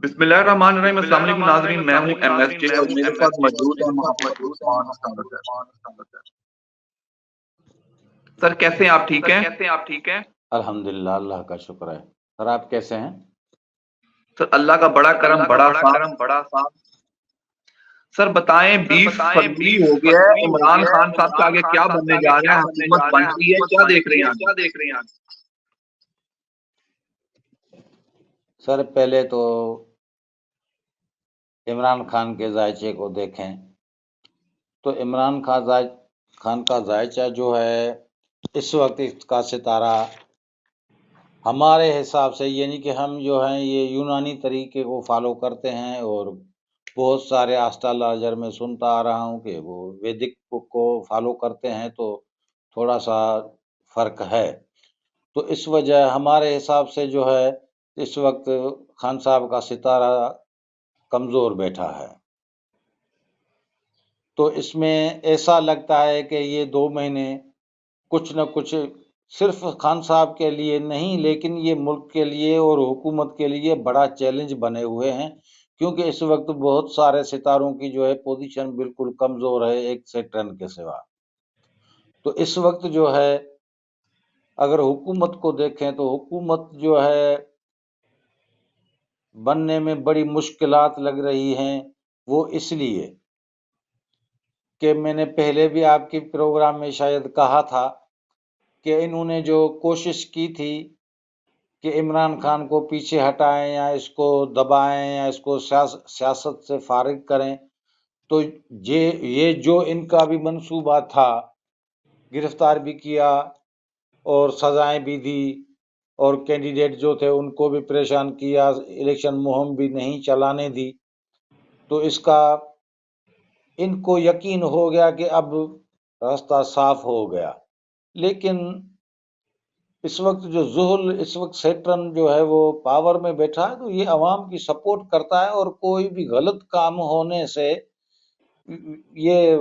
بسم اللہ الرحمن الرحیم، بسم اللہ السلام علیکم الرحمن الرحیم، ناظرین، میں السلام ہوں علیکم ایم ایس ناظرین، جے میں اور ہوں میرے ایم ایس ساتھ جے اور موجود ہیں میرے ساتھ محمد موجود ہیں عثمان محمد اسکندر عثمان اسکندر۔ سر کیسے ہیں آپ؟ ٹھیک سر ہیں؟ کیسے ہیں آپ؟ ٹھیک ہیں؟ الحمدللہ، اللہ کا شکر ہے۔ سر آپ کیسے ہیں؟ سر اللہ کا بڑا سر کرم، اللہ کا بڑا بڑا صاحب۔ کرم، بڑا صاحب۔ سر بتائیں، سر 20 بتائیں، فروری 20 ہو گیا ہے، فروری ہو عمران گیا ہے، خان صاحب کے عمران آگے خان کیا صاحب کے بننے آگے جا رہے کیا ہیں؟ بننے حکومت جا رہے ہیں؟ بنتی ہے، حکومت کیا دیکھ رہے بنتی ہیں ہے، آگے؟ کیا دیکھ رہے ہیں آج؟ سر پہلے تو عمران خان کے ذائچے کو دیکھیں تو عمران خان کا ذائچہ جو ہے اس وقت اس کا ستارہ ہمارے حساب سے، یعنی کہ ہم جو ہیں یہ یونانی طریقے کو فالو کرتے ہیں، اور بہت سارے آسٹرالوجر میں سنتا آ رہا ہوں کہ وہ ویدک بک کو فالو کرتے ہیں، تو تھوڑا سا فرق ہے۔ تو اس وجہ ہمارے حساب سے جو ہے اس وقت خان صاحب کا ستارہ کمزور بیٹھا ہے۔ تو اس میں ایسا لگتا ہے کہ یہ 2 مہینے کچھ نہ کچھ صرف خان صاحب کے لیے نہیں، لیکن یہ ملک کے لیے اور حکومت کے لیے بڑا چیلنج بنے ہوئے ہیں، کیونکہ اس وقت بہت سارے ستاروں کی جو ہے پوزیشن بالکل کمزور ہے، ایک سیکٹرن کے سوا۔ تو اس وقت جو ہے اگر حکومت کو دیکھیں تو حکومت جو ہے بننے میں بڑی مشکلات لگ رہی ہیں، وہ اس لیے کہ میں نے پہلے بھی آپ کے پروگرام میں شاید کہا تھا کہ انہوں نے جو کوشش کی تھی کہ عمران خان کو پیچھے ہٹائیں یا اس کو دبائیں یا اس کو سیاست سے فارغ کریں، تو یہ جو ان کا بھی منصوبہ تھا، گرفتار بھی کیا اور سزائیں بھی دی، اور کینڈیڈیٹ جو تھے ان کو بھی پریشان کیا، الیکشن مہم بھی نہیں چلانے دی، تو اس کا ان کو یقین ہو گیا کہ اب راستہ صاف ہو گیا۔ لیکن اس وقت جو زحل، اس وقت سیٹرن جو ہے وہ پاور میں بیٹھا ہے، تو یہ عوام کی سپورٹ کرتا ہے، اور کوئی بھی غلط کام ہونے سے یہ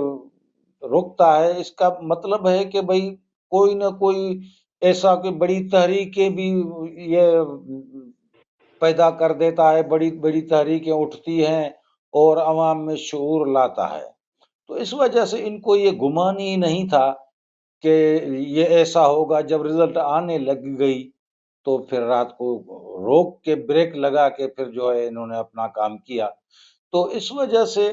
روکتا ہے۔ اس کا مطلب ہے کہ بھئی کوئی نہ کوئی ایسا کہ بڑی تحریکیں بھی یہ پیدا کر دیتا ہے، بڑی بڑی تحریکیں اٹھتی ہیں اور عوام میں شعور لاتا ہے۔ تو اس وجہ سے ان کو یہ گمان ہی نہیں تھا کہ یہ ایسا ہوگا۔ جب رزلٹ آنے لگ گئی تو پھر رات کو روک کے بریک لگا کے پھر جو ہے انہوں نے اپنا کام کیا۔ تو اس وجہ سے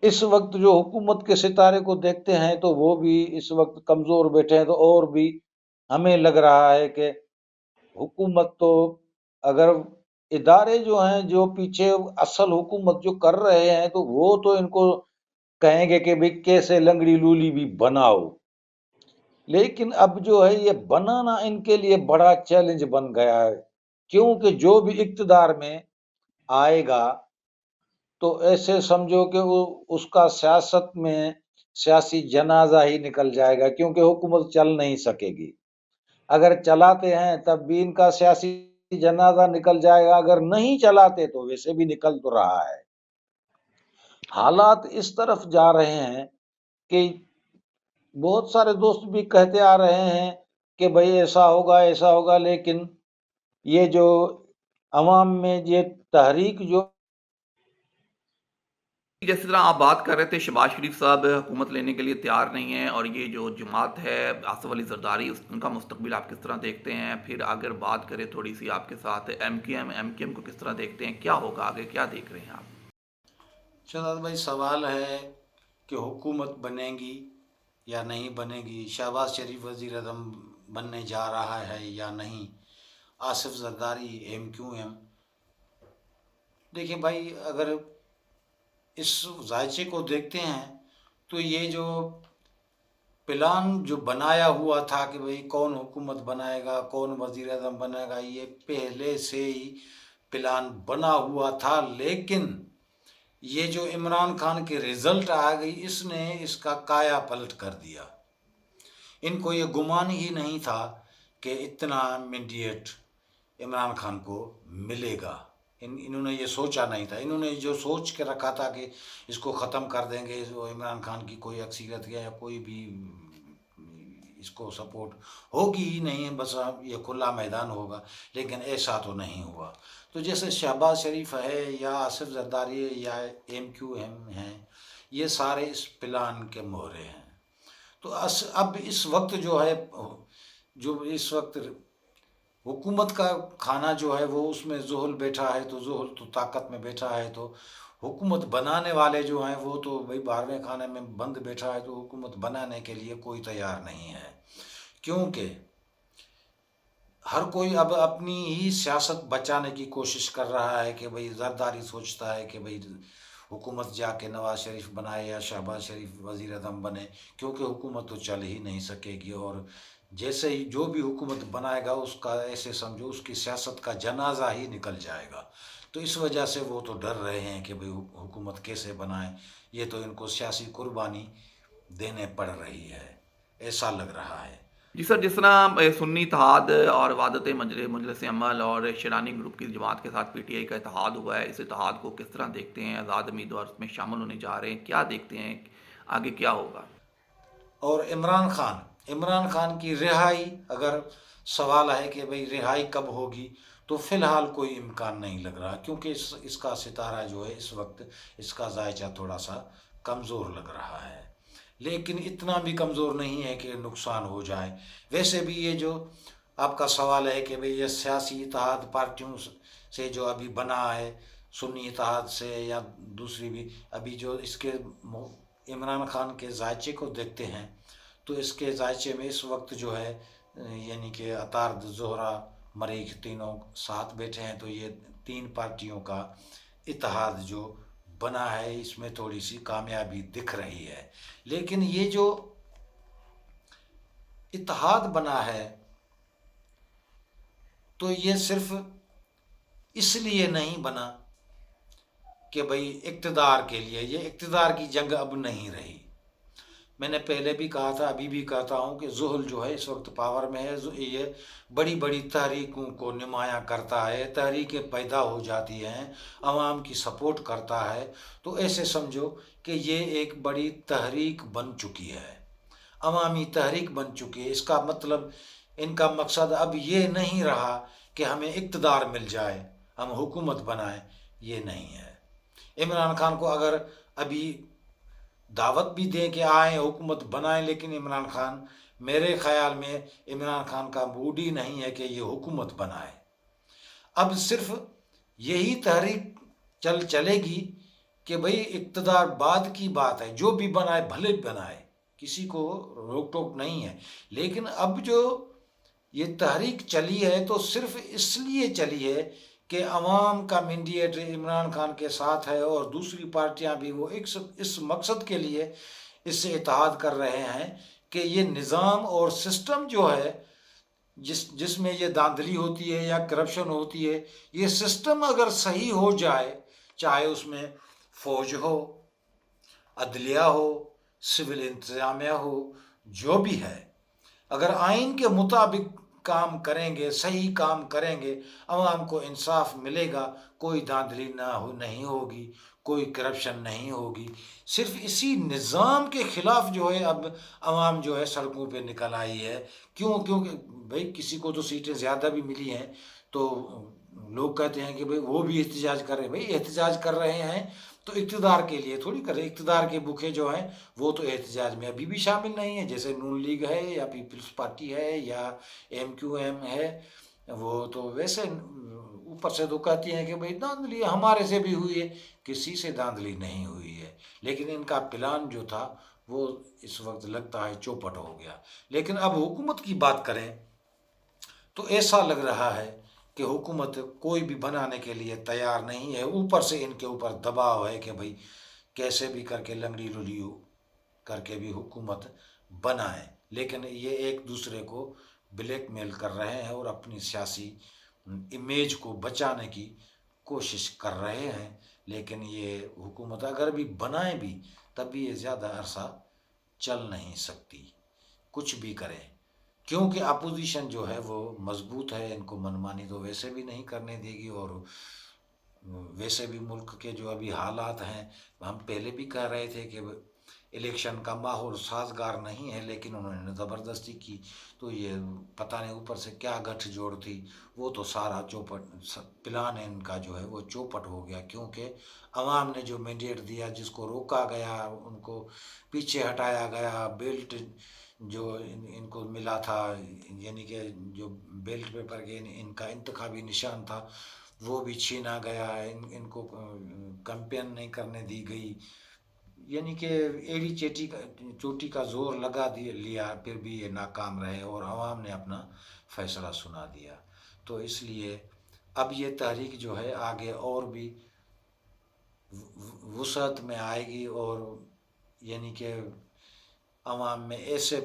اس وقت جو حکومت کے ستارے کو دیکھتے ہیں تو وہ بھی اس وقت کمزور بیٹھے ہیں، تو اور بھی ہمیں لگ رہا ہے کہ حکومت تو اگر ادارے جو ہیں جو پیچھے اصل حکومت جو کر رہے ہیں تو وہ تو ان کو کہیں گے کہ بھئی کیسے لنگڑی لولی بھی بناؤ، لیکن اب جو ہے یہ بنانا ان کے لیے بڑا چیلنج بن گیا ہے، کیونکہ جو بھی اقتدار میں آئے گا تو ایسے سمجھو کہ وہ اس کا سیاست میں سیاسی جنازہ ہی نکل جائے گا، کیونکہ حکومت چل نہیں سکے گی۔ اگر چلاتے ہیں تب بھی ان کا سیاسی جنازہ نکل جائے گا، اگر نہیں چلاتے تو ویسے بھی نکل تو رہا ہے۔ حالات اس طرف جا رہے ہیں کہ بہت سارے دوست بھی کہتے آ رہے ہیں کہ بھئی ایسا ہوگا ایسا ہوگا، لیکن یہ جو عوام میں یہ تحریک جو جس طرح آپ بات کر رہے تھے، شہباز شریف صاحب حکومت لینے کے لیے تیار نہیں ہیں، اور یہ جو جماعت ہے آصف علی زرداری، ان کا مستقبل آپ کس طرح دیکھتے ہیں؟ پھر اگر بات کریں تھوڑی سی آپ کے ساتھ ایم کیو ایم کو کس طرح دیکھتے ہیں؟ کیا ہوگا آگے، کیا دیکھ رہے ہیں آپ؟ شہزاد بھائی، سوال ہے کہ حکومت بنے گی یا نہیں بنے گی، شہباز شریف وزیر اعظم بننے جا رہا ہے یا نہیں، Asif Zardari M Q M. دیکھیں بھائی، اگر اس ذائچے کو دیکھتے ہیں تو یہ جو پلان جو بنایا ہوا تھا کہ بھئی کون حکومت بنائے گا، کون وزیر اعظم بنائے گا، یہ پہلے سے ہی پلان بنا ہوا تھا، لیکن یہ جو عمران خان کے رزلٹ آ گئی، اس نے اس کا کایا پلٹ کر دیا۔ ان کو یہ گمان ہی نہیں تھا کہ اتنا مینڈیٹ عمران خان کو ملے گا، انہوں نے یہ سوچا نہیں تھا۔ انہوں نے جو سوچ کے رکھا تھا کہ اس کو ختم کر دیں گے، عمران خان کی کوئی اکثریت یا کوئی بھی اس کو سپورٹ ہوگی ہی نہیں، بس یہ کھلا میدان ہوگا، لیکن ایسا تو نہیں ہوا۔ تو جیسے شہباز شریف ہے یا آصف زرداری ہے یا MQM ہیں، یہ سارے اس پلان کے مہرے ہیں۔ تو اب اس وقت جو اس وقت حکومت کا کھانا جو ہے وہ اس میں زحل بیٹھا ہے، تو زحل تو طاقت میں بیٹھا ہے، تو حکومت بنانے والے جو ہیں وہ تو بھائی 12ویں خانے میں بند بیٹھا ہے، تو حکومت بنانے کے لیے کوئی تیار نہیں ہے، کیونکہ ہر کوئی اب اپنی ہی سیاست بچانے کی کوشش کر رہا ہے کہ بھئی زرداری سوچتا ہے کہ بھئی حکومت جا کے نواز شریف بنائے یا شہباز شریف وزیر اعظم بنے، کیونکہ حکومت تو چل ہی نہیں سکے گی، اور جیسے ہی جو بھی حکومت بنائے گا اس کا ایسے سمجھو اس کی سیاست کا جنازہ ہی نکل جائے گا۔ تو اس وجہ سے وہ تو ڈر رہے ہیں کہ بھئی حکومت کیسے بنائیں، یہ تو ان کو سیاسی قربانی دینے پڑ رہی ہے، ایسا لگ رہا ہے۔ جی سر، جس طرح سنی اتحاد اور وحدت مجلس عمل اور شیرانی گروپ کی جماعت کے ساتھ PTI کا اتحاد ہوا ہے، اس اتحاد کو کس طرح دیکھتے ہیں؟ آزاد امیدوار اس میں شامل ہونے جا رہے ہیں، کیا دیکھتے ہیں آگے کیا ہوگا؟ اور عمران خان کی رہائی، اگر سوال ہے کہ بھئی رہائی کب ہوگی، تو فی الحال کوئی امکان نہیں لگ رہا، کیونکہ اس کا ستارہ جو ہے اس وقت اس کا ذائچہ تھوڑا سا کمزور لگ رہا ہے، لیکن اتنا بھی کمزور نہیں ہے کہ نقصان ہو جائے۔ ویسے بھی یہ جو آپ کا سوال ہے کہ بھئی یہ سیاسی اتحاد پارٹیوں سے جو ابھی بنا ہے، سنی اتحاد سے یا دوسری بھی، ابھی جو اس کے عمران خان کے ذائچے کو دیکھتے ہیں تو اس کے ذائچے میں اس وقت جو ہے یعنی کہ اطارد، زہرا، مریخ تینوں ساتھ بیٹھے ہیں، تو یہ 3 پارٹیوں کا اتحاد جو بنا ہے اس میں تھوڑی سی کامیابی دکھ رہی ہے، لیکن یہ جو اتحاد بنا ہے تو یہ صرف اس لیے نہیں بنا کہ بھئی اقتدار کے لیے، یہ اقتدار کی جنگ اب نہیں رہی۔ میں نے پہلے بھی کہا تھا، ابھی بھی کہتا ہوں کہ زحل جو ہے اس وقت پاور میں ہے، یہ بڑی بڑی تحریکوں کو نمایاں کرتا ہے، تحریکیں پیدا ہو جاتی ہیں، عوام کی سپورٹ کرتا ہے، تو ایسے سمجھو کہ یہ ایک بڑی تحریک بن چکی ہے، عوامی تحریک بن چکی ہے۔ اس کا مطلب، ان کا مقصد اب یہ نہیں رہا کہ ہمیں اقتدار مل جائے، ہم حکومت بنائیں، یہ نہیں ہے۔ عمران خان کو اگر ابھی دعوت بھی دیں کہ آئیں حکومت بنائیں، لیکن عمران خان، میرے خیال میں عمران خان کا موڈ ہی نہیں ہے کہ یہ حکومت بنائے۔ اب صرف یہی تحریک چلے گی کہ بھئی اقتدار بعد کی بات ہے، جو بھی بنائے بھلے بنائے، کسی کو روک ٹوک نہیں ہے، لیکن اب جو یہ تحریک چلی ہے تو صرف اس لیے چلی ہے کہ عوام کا مینڈیٹ عمران خان کے ساتھ ہے، اور دوسری پارٹیاں بھی وہ اس مقصد کے لیے اس سے اتحاد کر رہے ہیں کہ یہ نظام اور سسٹم جو ہے جس میں یہ دھاندلی ہوتی ہے یا کرپشن ہوتی ہے، یہ سسٹم اگر صحیح ہو جائے، چاہے اس میں فوج ہو، عدلیہ ہو، سول انتظامیہ ہو، جو بھی ہے، اگر آئین کے مطابق کام کریں گے، صحیح کام کریں گے، عوام کو انصاف ملے گا، کوئی دھاندلی نہیں ہوگی، کوئی کرپشن نہیں ہوگی۔ صرف اسی نظام کے خلاف جو ہے اب عوام جو ہے سڑکوں پہ نکل آئی ہے، کیونکہ بھئی کسی کو تو سیٹیں زیادہ بھی ملی ہیں، تو لوگ کہتے ہیں کہ بھئی وہ بھی احتجاج کر رہے ہیں۔ بھئی احتجاج کر رہے ہیں تو اقتدار کے لیے تھوڑی کر رہے، اقتدار کے بھوکے جو ہیں وہ تو احتجاج میں ابھی بھی شامل نہیں ہیں، جیسے نون لیگ ہے یا پیپلز پارٹی ہے یا MQM ہے، وہ تو ویسے اوپر سے تو کہتی ہیں کہ بھئی دھاندلی ہمارے سے بھی ہوئی ہے، کسی سے دھاندلی نہیں ہوئی ہے، لیکن ان کا پلان جو تھا وہ اس وقت لگتا ہے چوپٹ ہو گیا۔ لیکن اب حکومت کی بات کریں تو ایسا لگ رہا ہے کہ حکومت کوئی بھی بنانے کے لیے تیار نہیں ہے، اوپر سے ان کے اوپر دباؤ ہے کہ بھئی کیسے بھی کر کے لنگڑی لولیو کر کے بھی حکومت بنائیں، لیکن یہ ایک دوسرے کو بلیک میل کر رہے ہیں اور اپنی سیاسی امیج کو بچانے کی کوشش کر رہے ہیں، لیکن یہ حکومت اگر بھی بنائیں بھی تب بھی یہ زیادہ عرصہ چل نہیں سکتی، کچھ بھی کریں، کیونکہ اپوزیشن جو ہے وہ مضبوط ہے، ان کو منمانی تو ویسے بھی نہیں کرنے دے گی، اور ویسے بھی ملک کے جو ابھی حالات ہیں، ہم پہلے بھی کہہ رہے تھے کہ الیکشن کا ماحول سازگار نہیں ہے، لیکن انہوں نے زبردستی کی، تو یہ پتہ نہیں اوپر سے کیا گٹھ جوڑ تھی، وہ تو سارا چوپٹ پلان ان کا جو ہے وہ چوپٹ ہو گیا، کیونکہ عوام نے جو مینڈیٹ دیا، جس کو روکا گیا، ان کو پیچھے ہٹایا گیا، بیلٹ جو ان کو ملا تھا، یعنی کہ جو بیلٹ پیپر کے ان کا انتخابی نشان تھا وہ بھی چھینا گیا، ان کو کمپین نہیں کرنے دی گئی، یعنی کہ ایڑی چوٹی کا زور لگا لیا، پھر بھی یہ ناکام رہے اور عوام نے اپنا فیصلہ سنا دیا۔ تو اس لیے اب یہ تحریک جو ہے آگے اور بھی وسعت میں آئے گی، اور یعنی کہ عوام میں ایسے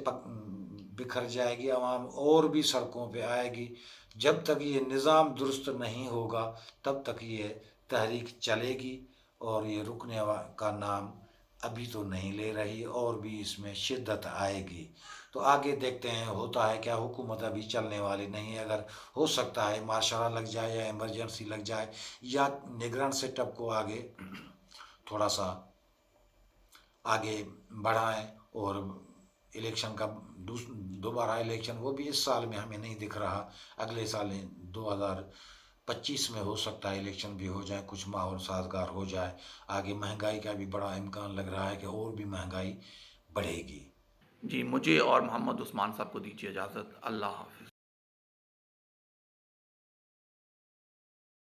بکھر جائے گی، عوام اور بھی سڑکوں پہ آئے گی۔ جب تک یہ نظام درست نہیں ہوگا تب تک یہ تحریک چلے گی، اور یہ رکنے کا نام ابھی تو نہیں لے رہی، اور بھی اس میں شدت آئے گی۔ تو آگے دیکھتے ہیں ہوتا ہے کیا، حکومت ابھی چلنے والی نہیں ہے، اگر ہو سکتا ہے مارشل لا لگ جائے یا ایمرجنسی لگ جائے، یا نگران سیٹ اپ کو آگے تھوڑا سا آگے بڑھائیں، اور الیکشن کا دوبارہ الیکشن وہ بھی اس سال میں ہمیں نہیں دکھ رہا، اگلے سال 2025 میں ہو سکتا ہے الیکشن بھی ہو جائے، کچھ ماحول سازگار ہو جائے۔ آگے مہنگائی کا بھی بڑا امکان لگ رہا ہے کہ اور بھی مہنگائی بڑھے گی۔ جی، مجھے اور محمد عثمان صاحب کو دیجیے اجازت۔ اللہ حافظ۔